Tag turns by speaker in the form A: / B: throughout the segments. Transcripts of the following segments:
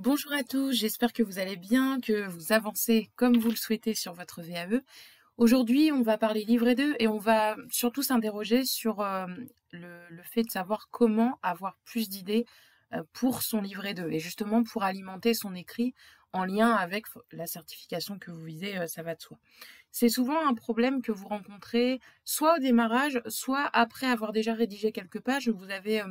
A: Bonjour à tous, j'espère que vous allez bien, que vous avancez comme vous le souhaitez sur votre VAE. Aujourd'hui, on va parler livret 2 et on va surtout s'interroger sur le fait de savoir comment avoir plus d'idées pour son livret 2 et justement pour alimenter son écrit en lien avec la certification que vous visez, ça va de soi. C'est souvent un problème que vous rencontrez soit au démarrage, soit après avoir déjà rédigé quelques pages, où vous avez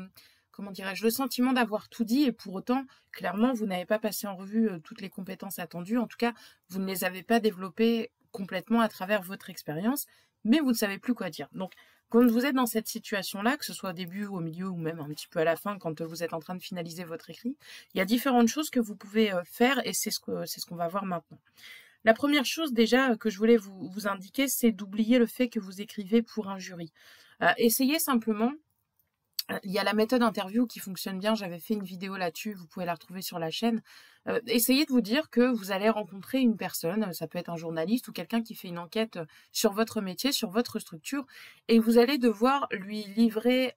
A: comment dirais-je, le sentiment d'avoir tout dit et pour autant, clairement, vous n'avez pas passé en revue toutes les compétences attendues. En tout cas, vous ne les avez pas développées complètement à travers votre expérience, mais vous ne savez plus quoi dire. Donc, quand vous êtes dans cette situation-là, que ce soit au début, au milieu ou même un petit peu à la fin, quand vous êtes en train de finaliser votre écrit, il y a différentes choses que vous pouvez faire et c'est ce qu'on va voir maintenant. La première chose déjà que je voulais vous indiquer, c'est d'oublier le fait que vous écrivez pour un jury. Essayez simplement. Il y a la méthode interview qui fonctionne bien, j'avais fait une vidéo là-dessus, vous pouvez la retrouver sur la chaîne. Essayez de vous dire que vous allez rencontrer une personne, ça peut être un journaliste ou quelqu'un qui fait une enquête sur votre métier, sur votre structure, et vous allez devoir lui livrer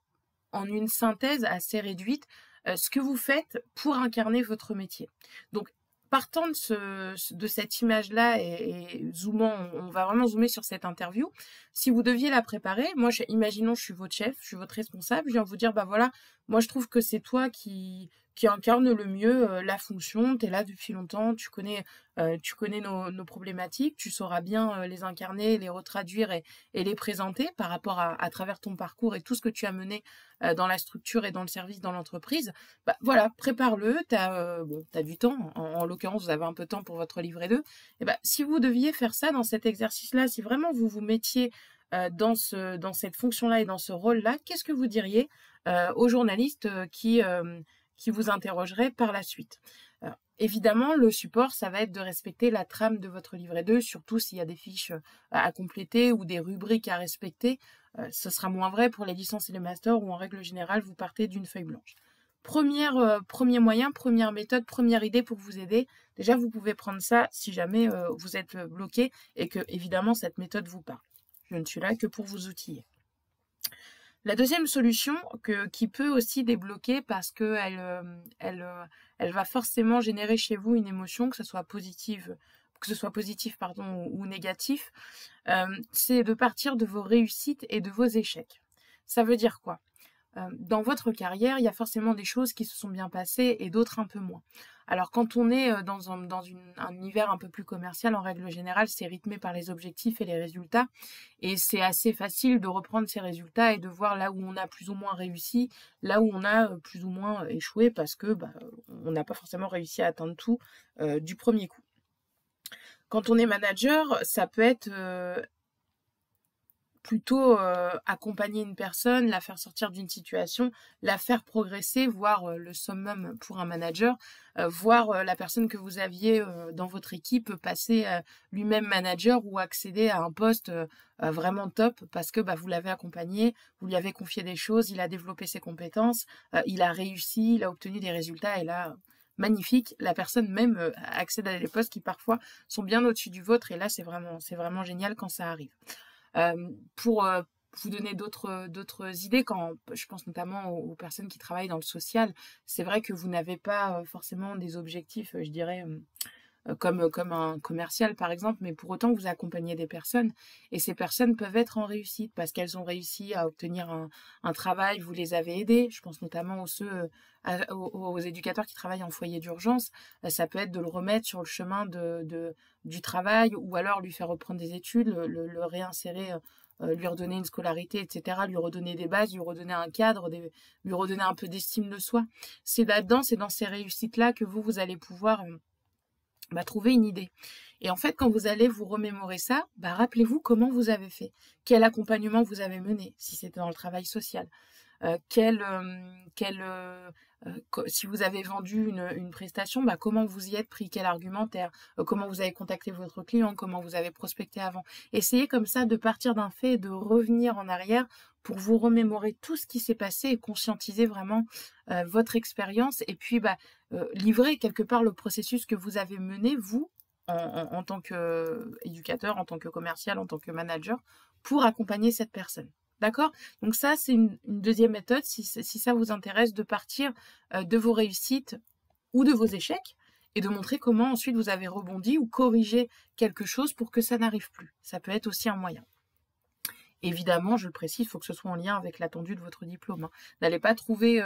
A: en une synthèse assez réduite ce que vous faites pour incarner votre métier. Donc, partant de cette image-là et zoomant, on va vraiment zoomer sur cette interview. Si vous deviez la préparer, moi, imaginons, je suis votre chef, je suis votre responsable, je viens vous dire, bah voilà, moi, je trouve que c'est toi qui incarne le mieux la fonction, tu es là depuis longtemps, tu connais nos problématiques, tu sauras bien les incarner, les retraduire et les présenter par rapport à travers ton parcours et tout ce que tu as mené dans la structure et dans le service, dans l'entreprise. Bah, voilà, prépare-le, t'as du temps, en l'occurrence vous avez un peu de temps pour votre livret 2, et bah, si vous deviez faire ça dans cet exercice-là, si vraiment vous vous mettiez dans cette fonction-là et dans ce rôle-là, qu'est-ce que vous diriez aux journalistes qui vous interrogeraient par la suite? Évidemment, le support, ça va être de respecter la trame de votre livret 2, surtout s'il y a des fiches à compléter ou des rubriques à respecter. Ce sera moins vrai pour les licences et les masters où en règle générale, vous partez d'une feuille blanche. Premier moyen, première méthode, première idée pour vous aider. Déjà, vous pouvez prendre ça si jamais vous êtes bloqué et que, évidemment, cette méthode vous parle. Je ne suis là que pour vous outiller. La deuxième solution qui peut aussi débloquer parce qu'elle elle va forcément générer chez vous une émotion, que ce soit positif ou négatif, c'est de partir de vos réussites et de vos échecs. Ça veut dire quoi? Dans votre carrière, il y a forcément des choses qui se sont bien passées et d'autres un peu moins. Alors quand on est dans un univers un peu plus commercial, en règle générale, c'est rythmé par les objectifs et les résultats. Et c'est assez facile de reprendre ces résultats et de voir là où on a plus ou moins réussi, là où on a plus ou moins échoué parce que on n'a pas forcément réussi à atteindre tout du premier coup. Quand on est manager, ça peut être plutôt accompagner une personne, la faire sortir d'une situation, la faire progresser, voir le summum pour un manager, voir la personne que vous aviez dans votre équipe passer lui-même manager ou accéder à un poste vraiment top parce que vous l'avez accompagné, vous lui avez confié des choses, il a développé ses compétences, il a réussi, il a obtenu des résultats et là, magnifique, la personne même accède à des postes qui parfois sont bien au-dessus du vôtre et là c'est vraiment génial quand ça arrive. Pour vous donner d'autres idées, quand je pense notamment aux personnes qui travaillent dans le social, c'est vrai que vous n'avez pas forcément des objectifs, je dirais, comme un commercial par exemple, mais pour autant vous accompagnez des personnes et ces personnes peuvent être en réussite parce qu'elles ont réussi à obtenir un travail, vous les avez aidées. Je pense notamment aux éducateurs qui travaillent en foyer d'urgence. Ça peut être de le remettre sur le chemin du travail ou alors lui faire reprendre des études, le réinsérer, lui redonner une scolarité, etc., lui redonner des bases, lui redonner un cadre, lui redonner un peu d'estime de soi. C'est là-dedans, c'est dans ces réussites-là que vous allez pouvoir trouver une idée. Et en fait, quand vous allez vous remémorer ça, rappelez-vous comment vous avez fait, quel accompagnement vous avez mené, si c'était dans le travail social, si vous avez vendu une prestation, comment vous y êtes pris, quel argumentaire, comment vous avez contacté votre client, comment vous avez prospecté avant. Essayez comme ça de partir d'un fait et de revenir en arrière pour vous remémorer tout ce qui s'est passé et conscientiser vraiment votre expérience et puis livrer quelque part le processus que vous avez mené, vous, en tant qu'éducateur, en tant que commercial, en tant que manager, pour accompagner cette personne. D'accord? Donc ça, c'est une deuxième méthode, si ça vous intéresse, de partir de vos réussites ou de vos échecs et de montrer comment ensuite vous avez rebondi ou corrigé quelque chose pour que ça n'arrive plus. Ça peut être aussi un moyen. Évidemment, je le précise, il faut que ce soit en lien avec l'attendu de votre diplôme, hein. N'allez pas trouver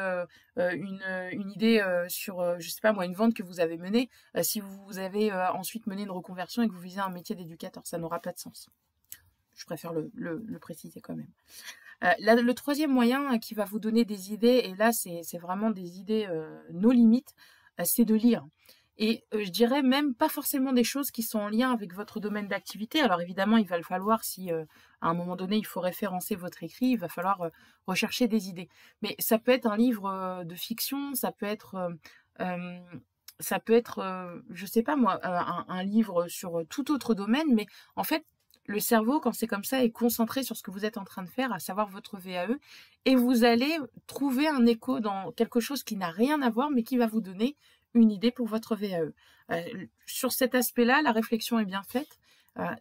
A: une idée sur, je sais pas moi, une vente que vous avez menée, si vous avez ensuite mené une reconversion et que vous visez un métier d'éducateur. Ça n'aura pas de sens. Je préfère le préciser quand même. Le troisième moyen qui va vous donner des idées, et là c'est vraiment des idées nos limites, c'est de lire. Et je dirais même pas forcément des choses qui sont en lien avec votre domaine d'activité. Alors évidemment, il va le falloir si à un moment donné il faut référencer votre écrit, il va falloir rechercher des idées. Mais ça peut être un livre de fiction, euh, ça peut être je sais pas moi, un livre sur tout autre domaine, mais en fait, le cerveau, quand c'est comme ça, est concentré sur ce que vous êtes en train de faire, à savoir votre VAE, et vous allez trouver un écho dans quelque chose qui n'a rien à voir, mais qui va vous donner une idée pour votre VAE. Sur cet aspect-là, la réflexion est bien faite,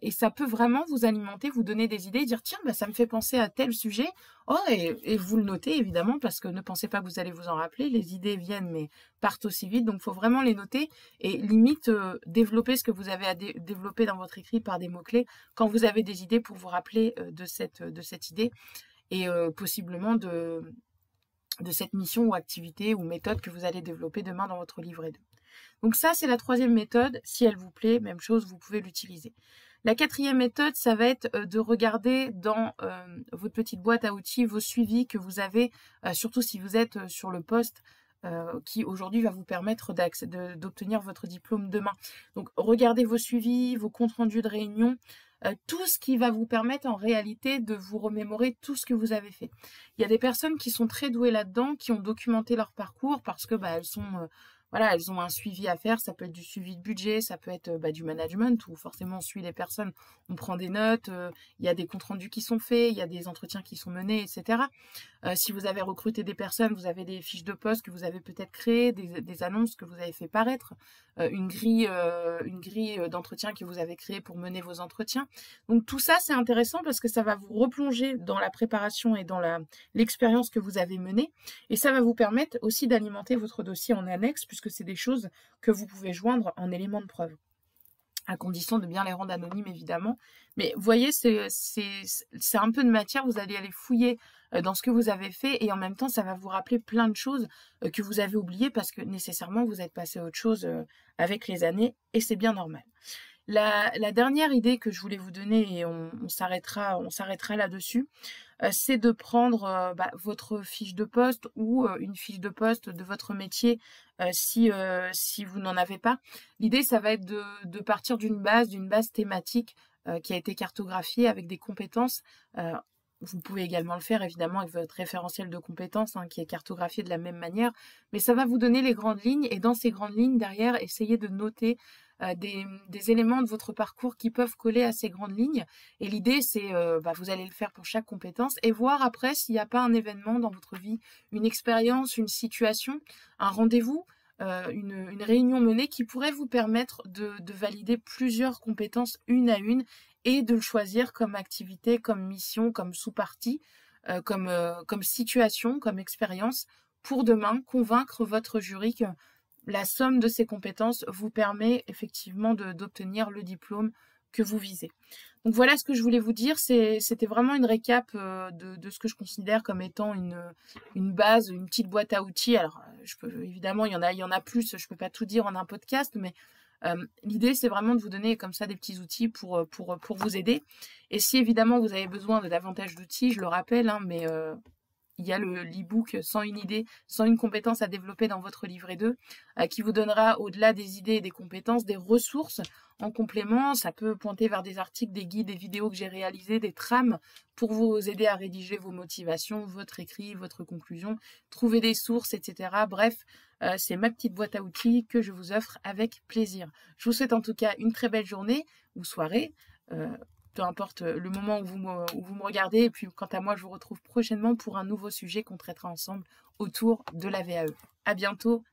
A: et ça peut vraiment vous alimenter, vous donner des idées, dire tiens, bah, ça me fait penser à tel sujet. Oh, et vous le notez évidemment, parce que ne pensez pas que vous allez vous en rappeler, les idées viennent mais partent aussi vite, donc il faut vraiment les noter et limite développer ce que vous avez à développer dans votre écrit par des mots-clés quand vous avez des idées pour vous rappeler de cette idée et possiblement de cette mission ou activité ou méthode que vous allez développer demain dans votre livret 2. Donc ça, c'est la troisième méthode. Si elle vous plaît, même chose, vous pouvez l'utiliser. La quatrième méthode, ça va être de regarder dans votre petite boîte à outils vos suivis que vous avez, surtout si vous êtes sur le poste qui aujourd'hui va vous permettre d'obtenir votre diplôme demain. Donc regardez vos suivis, vos comptes rendus de réunion, tout ce qui va vous permettre en réalité de vous remémorer tout ce que vous avez fait. Il y a des personnes qui sont très douées là-dedans, qui ont documenté leur parcours parce que bah, elles ont un suivi à faire. Ça peut être du suivi de budget, ça peut être du management où forcément on suit les personnes, on prend des notes, il y a des comptes rendus qui sont faits, il y a des entretiens qui sont menés, etc. Si vous avez recruté des personnes, vous avez des fiches de poste que vous avez peut-être créées, des annonces que vous avez fait paraître, une grille d'entretien que vous avez créée pour mener vos entretiens. Donc tout ça, c'est intéressant parce que ça va vous replonger dans la préparation et dans l'expérience que vous avez menée. Et ça va vous permettre aussi d'alimenter votre dossier en annexe puisque c'est des choses que vous pouvez joindre en éléments de preuve, à condition de bien les rendre anonymes évidemment. Mais vous voyez, c'est un peu de matière, vous allez aller fouiller dans ce que vous avez fait et en même temps ça va vous rappeler plein de choses que vous avez oubliées parce que nécessairement vous êtes passé à autre chose avec les années et c'est bien normal. La dernière idée que je voulais vous donner, et on s'arrêtera là-dessus, c'est de prendre votre fiche de poste ou une fiche de poste de votre métier si vous n'en avez pas. L'idée, ça va être de partir d'une base thématique qui a été cartographiée avec des compétences. Vous pouvez également le faire évidemment avec votre référentiel de compétences qui est cartographié de la même manière, mais ça va vous donner les grandes lignes et dans ces grandes lignes derrière, essayez de noter des éléments de votre parcours qui peuvent coller à ces grandes lignes. Et l'idée, c'est vous allez le faire pour chaque compétence et voir après s'il n'y a pas un événement dans votre vie, une expérience, une situation, un rendez-vous, une réunion menée qui pourrait vous permettre de valider plusieurs compétences une à une et de le choisir comme activité, comme mission, comme sous-partie, comme situation, comme expérience pour demain convaincre votre jury que la somme de ces compétences vous permet effectivement d'obtenir le diplôme que vous visez. Donc voilà ce que je voulais vous dire. C'était vraiment une récap de ce que je considère comme étant une base, une petite boîte à outils. Alors, évidemment, il y en a plus, je ne peux pas tout dire en un podcast, mais l'idée, c'est vraiment de vous donner comme ça des petits outils pour vous aider. Et si évidemment vous avez besoin de davantage d'outils, je le rappelle, mais il y a l'e-book 101 idées, 101 compétences à développer dans votre livret 2 qui vous donnera, au-delà des idées et des compétences, des ressources en complément. Ça peut pointer vers des articles, des guides, des vidéos que j'ai réalisées, des trames pour vous aider à rédiger vos motivations, votre écrit, votre conclusion, trouver des sources, etc. Bref, c'est ma petite boîte à outils que je vous offre avec plaisir. Je vous souhaite en tout cas une très belle journée ou soirée. Peu importe le moment où vous me regardez. Et puis, quant à moi, je vous retrouve prochainement pour un nouveau sujet qu'on traitera ensemble autour de la VAE. À bientôt.